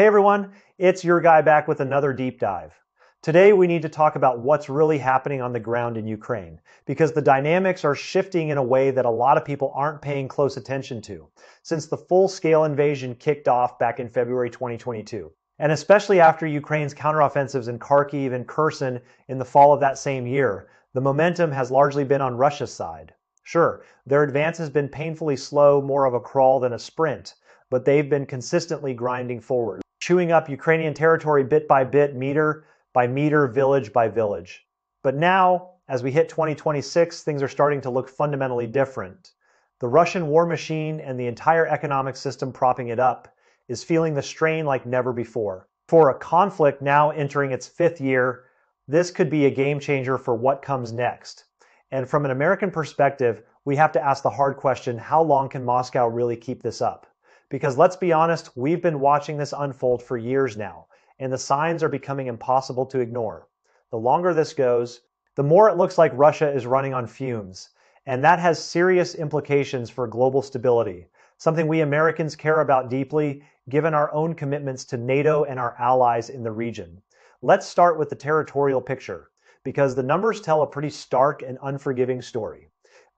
Hey everyone, it's your guy back with another deep dive. Today we need to talk about what's really happening on the ground in Ukraine, because the dynamics are shifting in a way that a lot of people aren't paying close attention to, since the full-scale invasion kicked off back in February 2022. And especially after Ukraine's counteroffensives in Kharkiv and Kherson in the fall of that same year, the momentum has largely been on Russia's side. Sure, their advance has been painfully slow, more of a crawl than a sprint, but they've been consistently grinding forward, chewing up Ukrainian territory bit by bit, meter by meter, village by village. But now, as we hit 2026, things are starting to look fundamentally different. The Russian war machine and the entire economic system propping it up is feeling the strain like never before. For a conflict now entering its fifth year, this could be a game changer for what comes next. And from an American perspective, we have to ask the hard question, how long can Moscow really keep this up? Because let's be honest, we've been watching this unfold for years now, and the signs are becoming impossible to ignore. The longer this goes, the more it looks like Russia is running on fumes, and that has serious implications for global stability, something we Americans care about deeply, given our own commitments to NATO and our allies in the region. Let's start with the territorial picture, because the numbers tell a pretty stark and unforgiving story.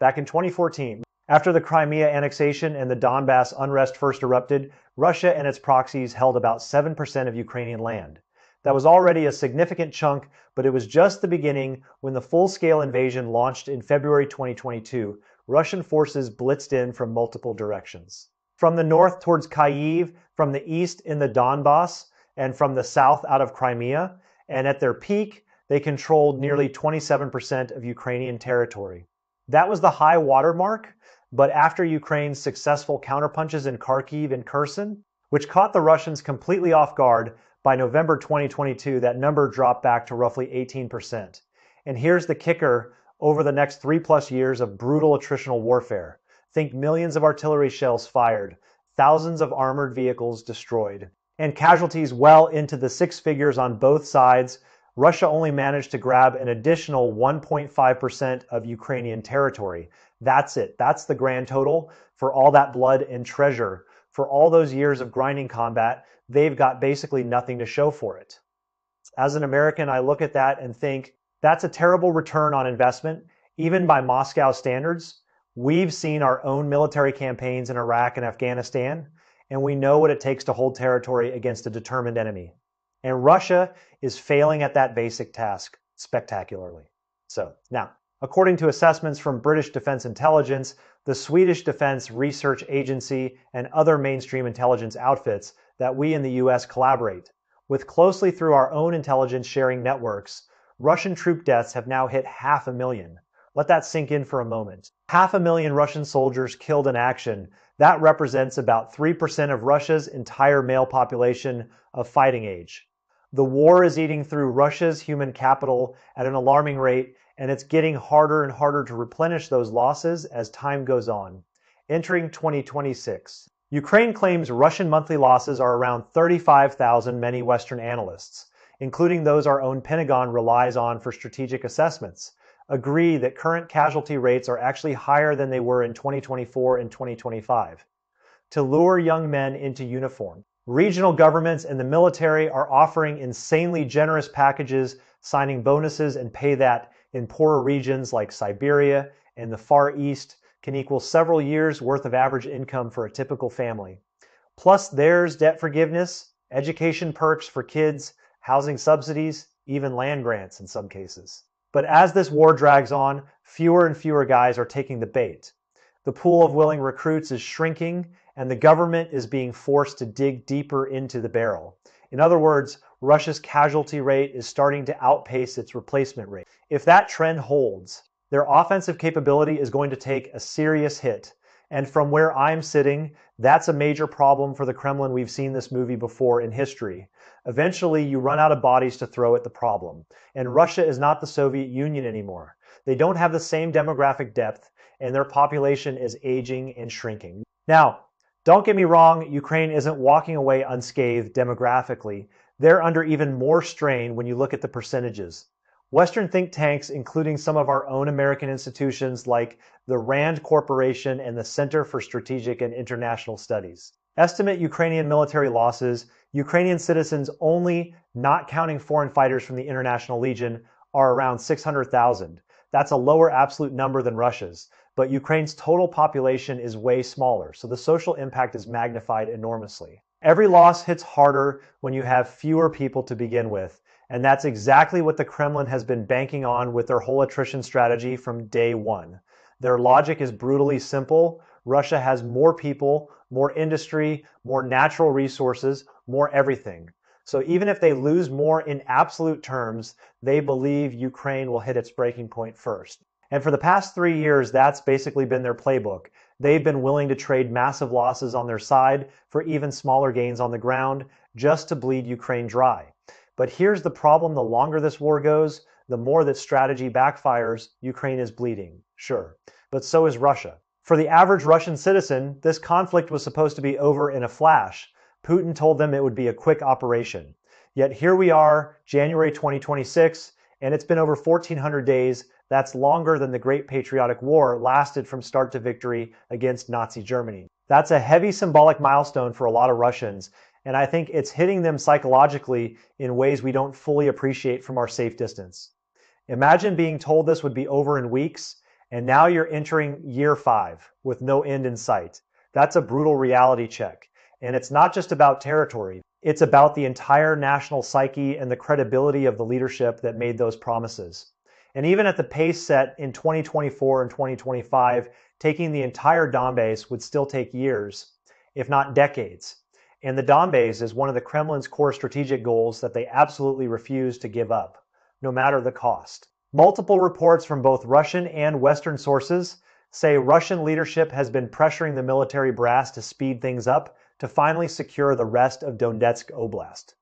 Back in 2014, after the Crimea annexation and the Donbass unrest first erupted, Russia and its proxies held about 7% of Ukrainian land. That was already a significant chunk, but it was just the beginning when the full-scale invasion launched in February 2022. Russian forces blitzed in from multiple directions. From the north towards Kyiv, from the east in the Donbass, and from the south out of Crimea, and at their peak, they controlled nearly 27% of Ukrainian territory. That was the high water mark, but after Ukraine's successful counterpunches in Kharkiv and Kherson, which caught the Russians completely off guard, by November 2022, that number dropped back to roughly 18%. And here's the kicker over the next 3+ years of brutal attritional warfare. Think millions of artillery shells fired, thousands of armored vehicles destroyed, and casualties well into the six figures on both sides. Russia only managed to grab an additional 1.5% of Ukrainian territory. That's it. That's the grand total for all that blood and treasure. For all those years of grinding combat, they've got basically nothing to show for it. As an American, I look at that and think, that's a terrible return on investment, even by Moscow standards. We've seen our own military campaigns in Iraq and Afghanistan, and we know what it takes to hold territory against a determined enemy. And Russia is failing at that basic task spectacularly. So now, according to assessments from British Defense Intelligence, the Swedish Defense Research Agency, and other mainstream intelligence outfits that we in the US collaborate with closely through our own intelligence sharing networks, Russian troop deaths have now hit 500,000. Let that sink in for a moment. 500,000 Russian soldiers killed in action. That represents about 3% of Russia's entire male population of fighting age. The war is eating through Russia's human capital at an alarming rate, and it's getting harder and harder to replenish those losses as time goes on. Entering 2026, Ukraine claims Russian monthly losses are around 35,000. Many Western analysts, including those our own Pentagon relies on for strategic assessments, agree that current casualty rates are actually higher than they were in 2024 and 2025. To lure young men into uniform, regional governments and the military are offering insanely generous packages, signing bonuses and pay that in poorer regions like Siberia and the Far East can equal several years' worth of average income for a typical family. Plus there's debt forgiveness, education perks for kids, housing subsidies, even land grants in some cases. But as this war drags on, fewer and fewer guys are taking the bait. The pool of willing recruits is shrinking, and the government is being forced to dig deeper into the barrel. In other words, Russia's casualty rate is starting to outpace its replacement rate. If that trend holds, their offensive capability is going to take a serious hit. And from where I'm sitting, that's a major problem for the Kremlin. We've seen this movie before in history. Eventually, you run out of bodies to throw at the problem. And Russia is not the Soviet Union anymore. They don't have the same demographic depth, and their population is aging and shrinking. Now, don't get me wrong, Ukraine isn't walking away unscathed demographically. They're under even more strain when you look at the percentages. Western think tanks, including some of our own American institutions like the RAND Corporation and the Center for Strategic and International Studies, Estimate Ukrainian military losses. Ukrainian citizens only, not counting foreign fighters from the International Legion, are around 600,000. That's a lower absolute number than Russia's, but Ukraine's total population is way smaller, so the social impact is magnified enormously. Every loss hits harder when you have fewer people to begin with, and that's exactly what the Kremlin has been banking on with their whole attrition strategy from day one. Their logic is brutally simple. Russia has more people, more industry, more natural resources, more everything. So even if they lose more in absolute terms, they believe Ukraine will hit its breaking point first. And for the past 3 years, that's basically been their playbook. They've been willing to trade massive losses on their side for even smaller gains on the ground just to bleed Ukraine dry. But here's the problem: the longer this war goes, the more that strategy backfires. Ukraine is bleeding, sure, but so is Russia. For the average Russian citizen, this conflict was supposed to be over in a flash. Putin told them it would be a quick operation. Yet here we are, January 2026, and it's been over 1,400 days. That's longer than the Great Patriotic War lasted from start to victory against Nazi Germany. That's a heavy symbolic milestone for a lot of Russians, and I think it's hitting them psychologically in ways we don't fully appreciate from our safe distance. Imagine being told this would be over in weeks, and now you're entering year 5 with no end in sight. That's a brutal reality check. And it's not just about territory. It's about the entire national psyche and the credibility of the leadership that made those promises. And even at the pace set in 2024 and 2025, taking the entire Donbass would still take years, if not decades. And the Donbass is one of the Kremlin's core strategic goals that they absolutely refuse to give up, no matter the cost. Multiple reports from both Russian and Western sources say Russian leadership has been pressuring the military brass to speed things up to finally secure the rest of Donetsk Oblast.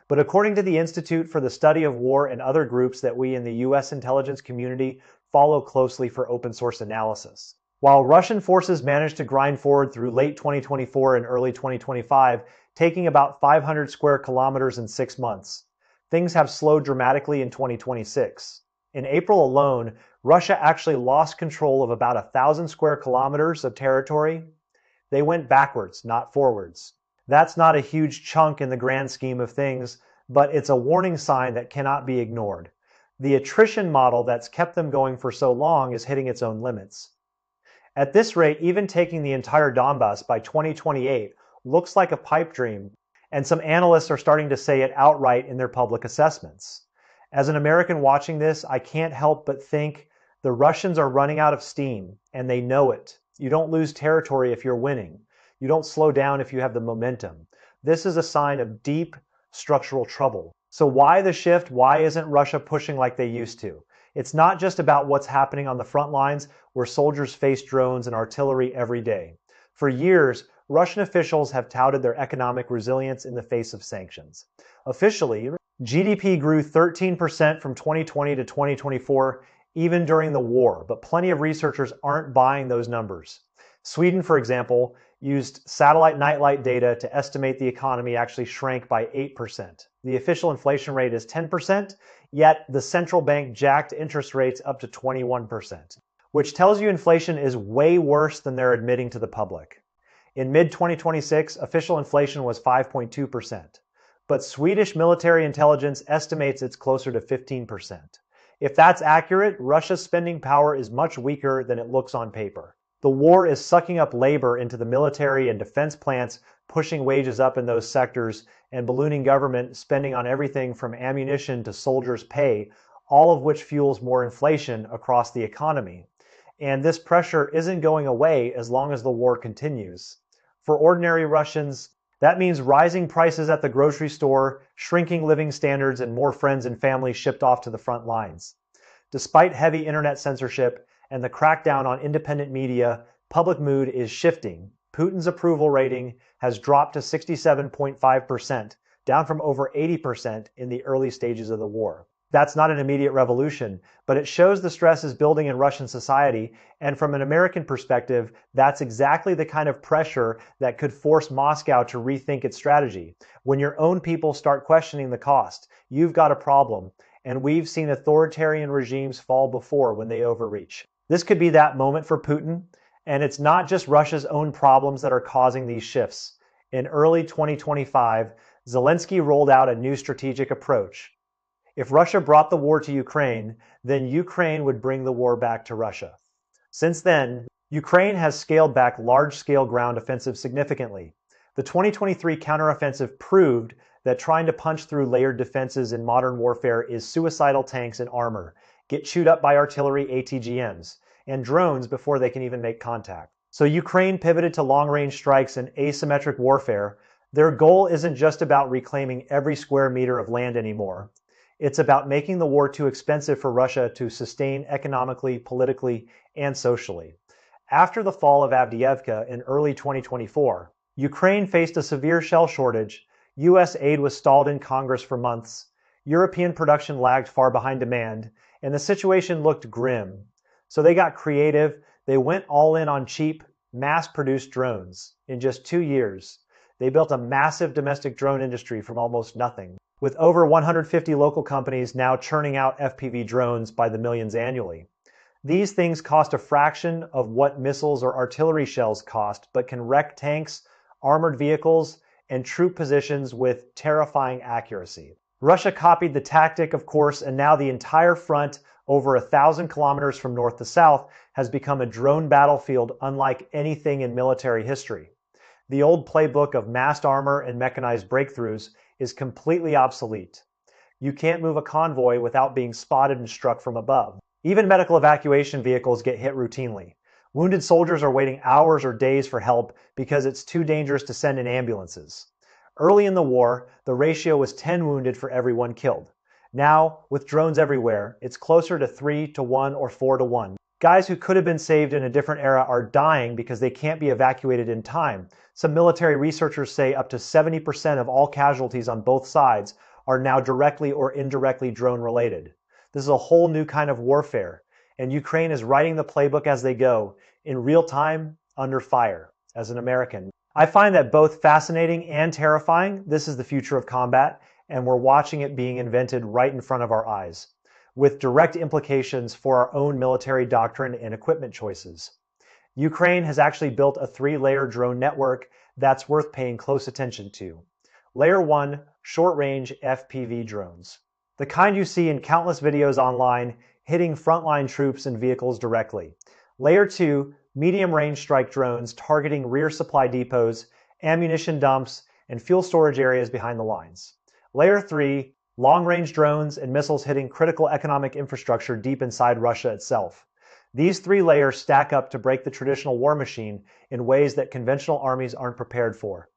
But according to the Institute for the Study of War and other groups that we in the U.S. intelligence community follow closely for open source analysis, while Russian forces managed to grind forward through late 2024 and early 2025, taking about 500 square kilometers in 6 months, things have slowed dramatically in 2026. In April alone, Russia actually lost control of about 1,000 square kilometers of territory. They went backwards, not forwards. That's not a huge chunk in the grand scheme of things, but it's a warning sign that cannot be ignored. The attrition model that's kept them going for so long is hitting its own limits. At this rate, even taking the entire Donbass by 2028 looks like a pipe dream, and some analysts are starting to say it outright in their public assessments. As an American watching this, I can't help but think the Russians are running out of steam, and they know it. You don't lose territory if you're winning. You don't slow down if you have the momentum. This is a sign of deep structural trouble. So why the shift? Why isn't Russia pushing like they used to? It's not just about what's happening on the front lines where soldiers face drones and artillery every day. For years, Russian officials have touted their economic resilience in the face of sanctions. Officially, GDP grew 13% from 2020 to 2024, even during the war, but plenty of researchers aren't buying those numbers. Sweden, for example, used satellite nightlight data to estimate the economy actually shrank by 8%. The official inflation rate is 10%, yet the central bank jacked interest rates up to 21%, which tells you inflation is way worse than they're admitting to the public. In mid-2026, official inflation was 5.2%, but Swedish military intelligence estimates it's closer to 15%. If that's accurate, Russia's spending power is much weaker than it looks on paper. The war is sucking up labor into the military and defense plants, pushing wages up in those sectors, and ballooning government spending on everything from ammunition to soldiers' pay, all of which fuels more inflation across the economy. And this pressure isn't going away as long as the war continues. For ordinary Russians, that means rising prices at the grocery store, shrinking living standards, and more friends and family shipped off to the front lines. Despite heavy internet censorship and the crackdown on independent media, public mood is shifting. Putin's approval rating has dropped to 67.5%, down from over 80% in the early stages of the war. That's not an immediate revolution, but it shows the stress is building in Russian society, and from an American perspective, that's exactly the kind of pressure that could force Moscow to rethink its strategy. When your own people start questioning the cost, you've got a problem, and we've seen authoritarian regimes fall before when they overreach. This could be that moment for Putin, and it's not just Russia's own problems that are causing these shifts. In early 2025, Zelensky rolled out a new strategic approach. If Russia brought the war to Ukraine, then Ukraine would bring the war back to Russia. Since then, Ukraine has scaled back large-scale ground offensives significantly. The 2023 counteroffensive proved that trying to punch through layered defenses in modern warfare is suicidal. Tanks and armor get chewed up by artillery ATGMs and drones before they can even make contact. So Ukraine pivoted to long-range strikes and asymmetric warfare. Their goal isn't just about reclaiming every square meter of land anymore. It's about making the war too expensive for Russia to sustain economically, politically, and socially. After the fall of Avdiivka in early 2024, Ukraine faced a severe shell shortage, U.S. aid was stalled in Congress for months, European production lagged far behind demand, and the situation looked grim. So they got creative. They went all in on cheap, mass-produced drones. In just 2 years, they built a massive domestic drone industry from almost nothing, with over 150 local companies now churning out FPV drones by the millions annually. These things cost a fraction of what missiles or artillery shells cost, but can wreck tanks, armored vehicles, and troop positions with terrifying accuracy. Russia copied the tactic, of course, and now the entire front, over 1,000 kilometers from north to south, has become a drone battlefield unlike anything in military history. The old playbook of massed armor and mechanized breakthroughs is completely obsolete. You can't move a convoy without being spotted and struck from above. Even medical evacuation vehicles get hit routinely. Wounded soldiers are waiting hours or days for help because it's too dangerous to send in ambulances. Early in the war, the ratio was 10 wounded for every 1 killed. Now, with drones everywhere, it's closer to 3 to 1 or 4 to 1. Guys who could have been saved in a different era are dying because they can't be evacuated in time. Some military researchers say up to 70% of all casualties on both sides are now directly or indirectly drone-related. This is a whole new kind of warfare, and Ukraine is writing the playbook as they go, in real time, under fire. As an American, I find that both fascinating and terrifying. This is the future of combat, and we're watching it being invented right in front of our eyes, with direct implications for our own military doctrine and equipment choices. Ukraine has actually built a 3-layer drone network that's worth paying close attention to. Layer 1, short-range FPV drones. The kind you see in countless videos online, hitting frontline troops and vehicles directly. Layer 2, medium-range strike drones targeting rear supply depots, ammunition dumps, and fuel storage areas behind the lines. Layer 3, long-range drones and missiles hitting critical economic infrastructure deep inside Russia itself. These 3 layers stack up to break the traditional war machine in ways that conventional armies aren't prepared for.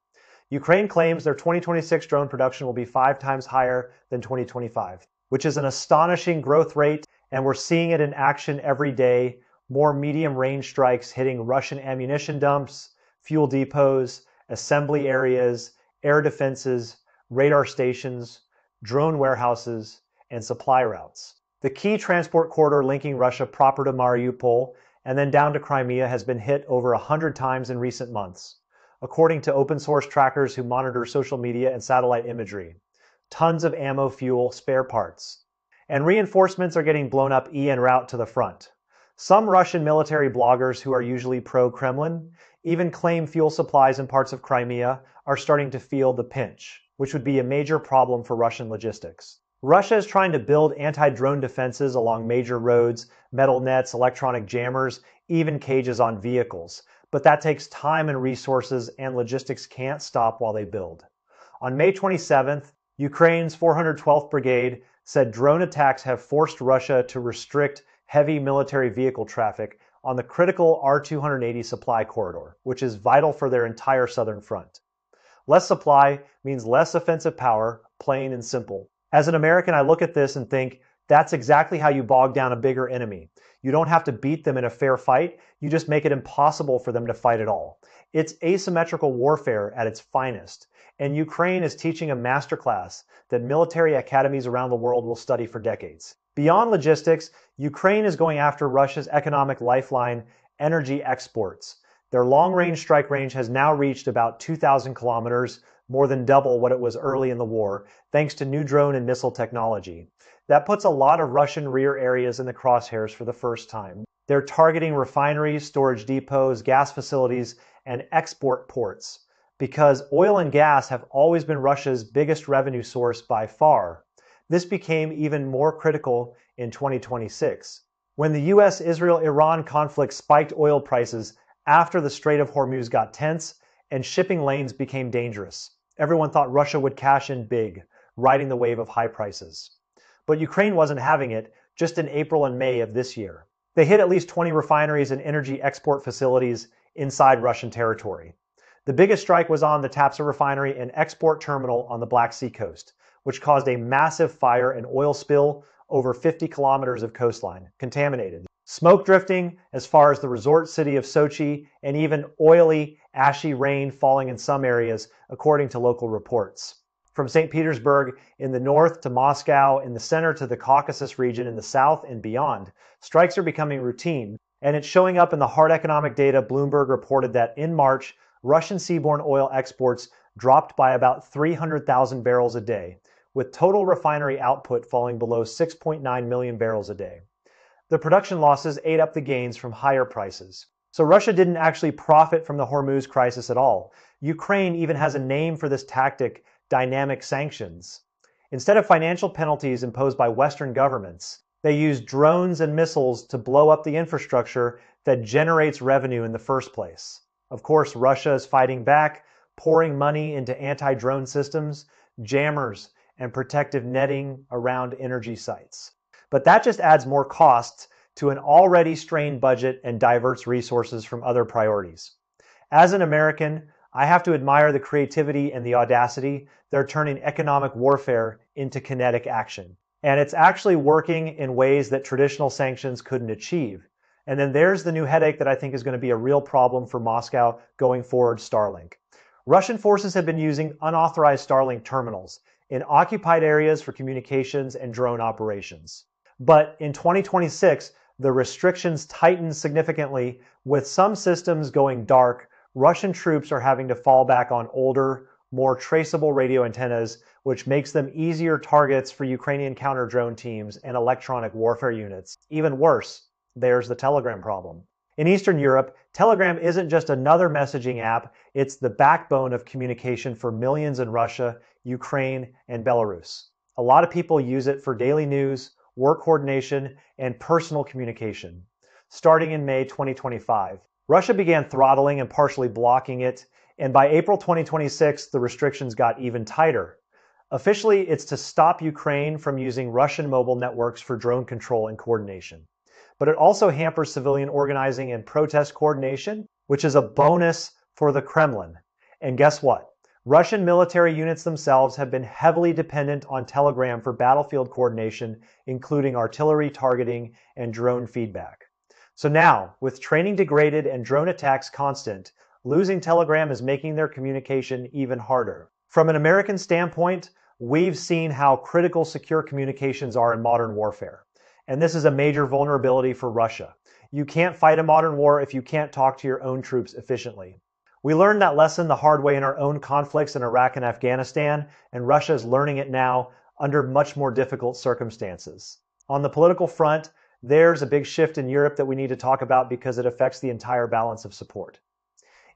Ukraine claims their 2026 drone production will be 5 times higher than 2025, which is an astonishing growth rate, and we're seeing it in action every day. More medium-range strikes hitting Russian ammunition dumps, fuel depots, assembly areas, air defenses, radar stations, drone warehouses, and supply routes. The key transport corridor linking Russia proper to Mariupol and then down to Crimea has been hit over 100 times in recent months, according to open-source trackers who monitor social media and satellite imagery. Tons of ammo, fuel, spare parts. And reinforcements are getting blown up en route to the front. Some Russian military bloggers who are usually pro-Kremlin even claim fuel supplies in parts of Crimea are starting to feel the pinch, which would be a major problem for Russian logistics. Russia is trying to build anti-drone defenses along major roads, metal nets, electronic jammers, even cages on vehicles. But that takes time and resources, and logistics can't stop while they build. On May 27th, Ukraine's 412th Brigade said drone attacks have forced Russia to restrict heavy military vehicle traffic on the critical R-280 supply corridor, which is vital for their entire southern front. Less supply means less offensive power, plain and simple. As an American, I look at this and think, that's exactly how you bog down a bigger enemy. You don't have to beat them in a fair fight, you just make it impossible for them to fight at all. It's asymmetrical warfare at its finest, and Ukraine is teaching a masterclass that military academies around the world will study for decades. Beyond logistics, Ukraine is going after Russia's economic lifeline, energy exports. Their long-range strike range has now reached about 2,000 kilometers, more than double what it was early in the war, thanks to new drone and missile technology. That puts a lot of Russian rear areas in the crosshairs for the first time. They're targeting refineries, storage depots, gas facilities, and export ports. Because oil and gas have always been Russia's biggest revenue source by far, this became even more critical in 2026. When the US-Israel-Iran conflict spiked oil prices after the Strait of Hormuz got tense and shipping lanes became dangerous, everyone thought Russia would cash in big, riding the wave of high prices. But Ukraine wasn't having it just in April and May of this year. They hit at least 20 refineries and energy export facilities inside Russian territory. The biggest strike was on the Tapsa refinery and export terminal on the Black Sea coast, which caused a massive fire and oil spill over 50 kilometers of coastline, contaminated. Smoke drifting as far as the resort city of Sochi, and even oily, ashy rain falling in some areas, according to local reports. From St. Petersburg in the north to Moscow in the center to the Caucasus region in the south and beyond, strikes are becoming routine, and it's showing up in the hard economic data. Bloomberg reported that in March, Russian seaborne oil exports dropped by about 300,000 barrels a day, with total refinery output falling below 6.9 million barrels a day. The production losses ate up the gains from higher prices. So Russia didn't actually profit from the Hormuz crisis at all. Ukraine even has a name for this tactic: dynamic sanctions. Instead of financial penalties imposed by Western governments, they use drones and missiles to blow up the infrastructure that generates revenue in the first place. Of course, Russia is fighting back, pouring money into anti-drone systems, jammers, and protective netting around energy sites. But that just adds more costs to an already strained budget and diverts resources from other priorities. As an American, I have to admire the creativity and the audacity. They're turning economic warfare into kinetic action. And it's actually working in ways that traditional sanctions couldn't achieve. And then there's the new headache that I think is going to be a real problem for Moscow going forward: Starlink. Russian forces have been using unauthorized Starlink terminals in occupied areas for communications and drone operations. But in 2026, the restrictions tightened significantly, with some systems going dark. Russian troops are having to fall back on older, more traceable radio antennas, which makes them easier targets for Ukrainian counter-drone teams and electronic warfare units. Even worse, there's the Telegram problem. In Eastern Europe, Telegram isn't just another messaging app, it's the backbone of communication for millions in Russia, Ukraine, and Belarus. A lot of people use it for daily news, work coordination, and personal communication. Starting in May 2025, Russia began throttling and partially blocking it, and by April 2026, the restrictions got even tighter. Officially, it's to stop Ukraine from using Russian mobile networks for drone control and coordination. But it also hampers civilian organizing and protest coordination, which is a bonus for the Kremlin. And guess what? Russian military units themselves have been heavily dependent on Telegram for battlefield coordination, including artillery targeting and drone feedback. So now, with training degraded and drone attacks constant, losing Telegram is making their communication even harder. From an American standpoint, we've seen how critical secure communications are in modern warfare. And this is a major vulnerability for Russia. You can't fight a modern war if you can't talk to your own troops efficiently. We learned that lesson the hard way in our own conflicts in Iraq and Afghanistan, and Russia is learning it now under much more difficult circumstances. On the political front, there's a big shift in Europe that we need to talk about because it affects the entire balance of support.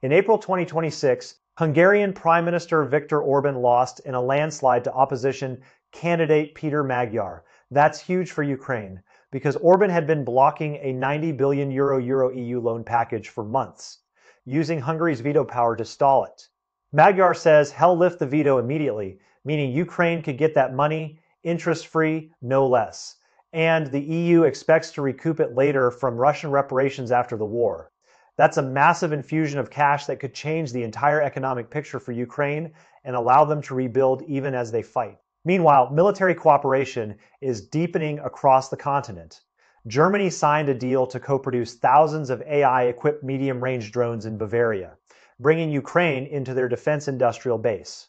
In April 2026, Hungarian Prime Minister Viktor Orban lost in a landslide to opposition candidate Peter Magyar. That's huge for Ukraine, because Orban had been blocking a 90 billion euro EU loan package for months, using Hungary's veto power to stall it. Magyar says hell lift the veto immediately, meaning Ukraine could get that money, interest-free, no less. And the EU expects to recoup it later from Russian reparations after the war. That's a massive infusion of cash that could change the entire economic picture for Ukraine and allow them to rebuild even as they fight. Meanwhile, military cooperation is deepening across the continent. Germany signed a deal to co-produce thousands of AI-equipped medium-range drones in Bavaria, bringing Ukraine into their defense industrial base.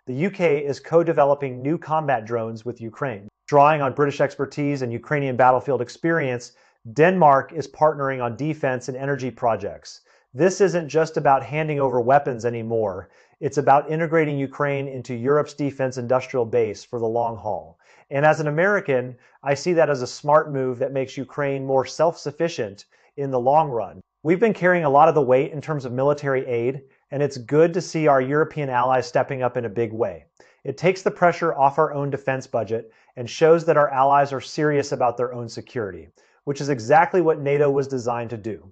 The UK is co-developing new combat drones with Ukraine. Drawing on British expertise and Ukrainian battlefield experience, Denmark is partnering on defense and energy projects. This isn't just about handing over weapons anymore. It's about integrating Ukraine into Europe's defense industrial base for the long haul. And as an American, I see that as a smart move that makes Ukraine more self-sufficient in the long run. We've been carrying a lot of the weight in terms of military aid. and it's good to see our European allies stepping up in a big way. It takes the pressure off our own defense budget and shows that our allies are serious about their own security, which is exactly what NATO was designed to do.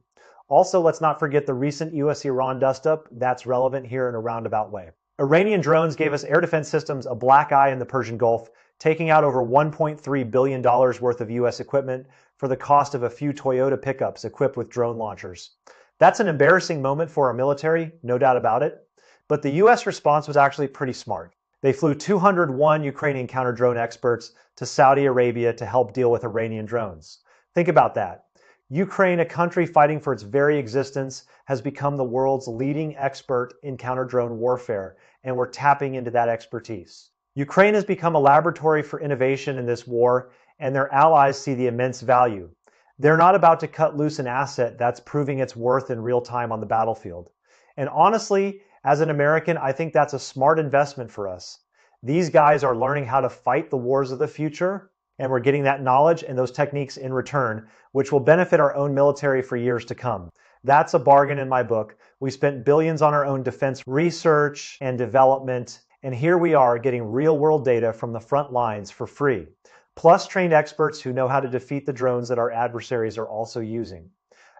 Also, let's not forget the recent US-Iran dust-up. That's relevant here in a roundabout way. Iranian drones gave us air defense systems a black eye in the Persian Gulf, taking out over $1.3 billion worth of US equipment for the cost of a few Toyota pickups equipped with drone launchers. That's an embarrassing moment for our military, no doubt about it, but the US response was actually pretty smart. They flew 201 Ukrainian counter-drone experts to Saudi Arabia to help deal with Iranian drones. Think about that. Ukraine, a country fighting for its very existence, has become the world's leading expert in counter-drone warfare, and we're tapping into that expertise. Ukraine has become a laboratory for innovation in this war, and their allies see the immense value. They're not about to cut loose an asset that's proving its worth in real time on the battlefield. And honestly, as an American, I think that's a smart investment for us. These guys are learning how to fight the wars of the future, and we're getting that knowledge and those techniques in return, which will benefit our own military for years to come. That's a bargain in my book. We spent billions on our own defense research and development, and here we are getting real-world data from the front lines for free, plus trained experts who know how to defeat the drones that our adversaries are also using.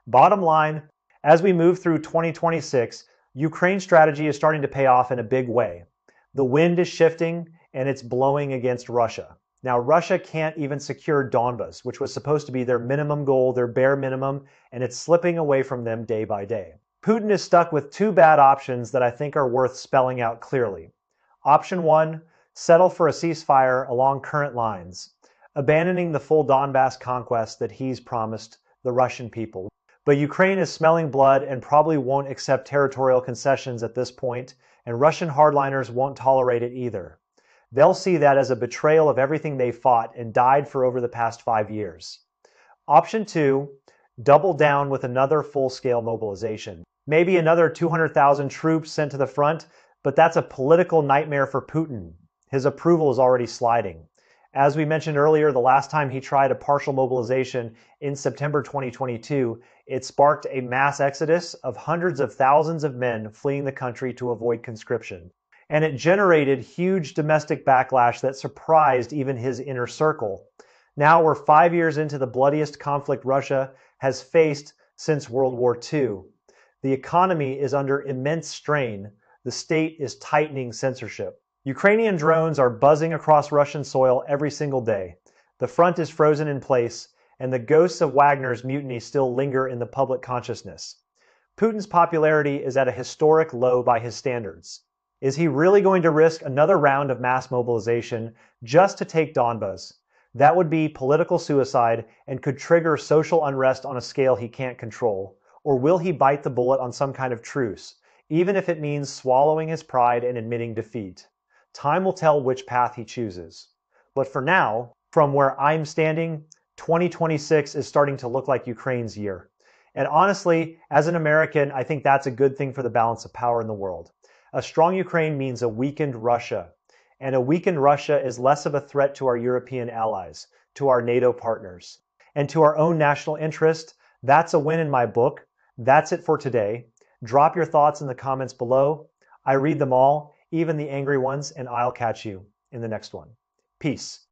Bottom line, as we move through 2026, Ukraine's strategy is starting to pay off in a big way. The wind is shifting, and it's blowing against Russia. Now, Russia can't even secure Donbas, which was supposed to be their minimum goal, their bare minimum, and it's slipping away from them day by day. Putin is stuck with two bad options that I think are worth spelling out clearly. Option 1, settle for a ceasefire along current lines, abandoning the full Donbas conquest that he's promised the Russian people. But Ukraine is smelling blood and probably won't accept territorial concessions at this point, and Russian hardliners won't tolerate it either. They'll see that as a betrayal of everything they fought and died for over the past 5 years. Option 2, double down with another full-scale mobilization. Maybe another 200,000 troops sent to the front, but that's a political nightmare for Putin. His approval is already sliding. As we mentioned earlier, the last time he tried a partial mobilization in September 2022, it sparked a mass exodus of hundreds of thousands of men fleeing the country to avoid conscription. And it generated huge domestic backlash that surprised even his inner circle. Now we're 5 years into the bloodiest conflict Russia has faced since World War II. The economy is under immense strain. The state is tightening censorship. Ukrainian drones are buzzing across Russian soil every single day. The front is frozen in place, and the ghosts of Wagner's mutiny still linger in the public consciousness. Putin's popularity is at a historic low by his standards. Is he really going to risk another round of mass mobilization just to take Donbas? That would be political suicide and could trigger social unrest on a scale he can't control. Or will he bite the bullet on some kind of truce, even if it means swallowing his pride and admitting defeat? Time will tell which path he chooses. But for now, from where I'm standing, 2026 is starting to look like Ukraine's year. And honestly, as an American, I think that's a good thing for the balance of power in the world. A strong Ukraine means a weakened Russia. And a weakened Russia is less of a threat to our European allies, to our NATO partners, and to our own national interest. That's a win in my book. That's it for today. Drop your thoughts in the comments below. I read them all, even the angry ones, and I'll catch you in the next one. Peace.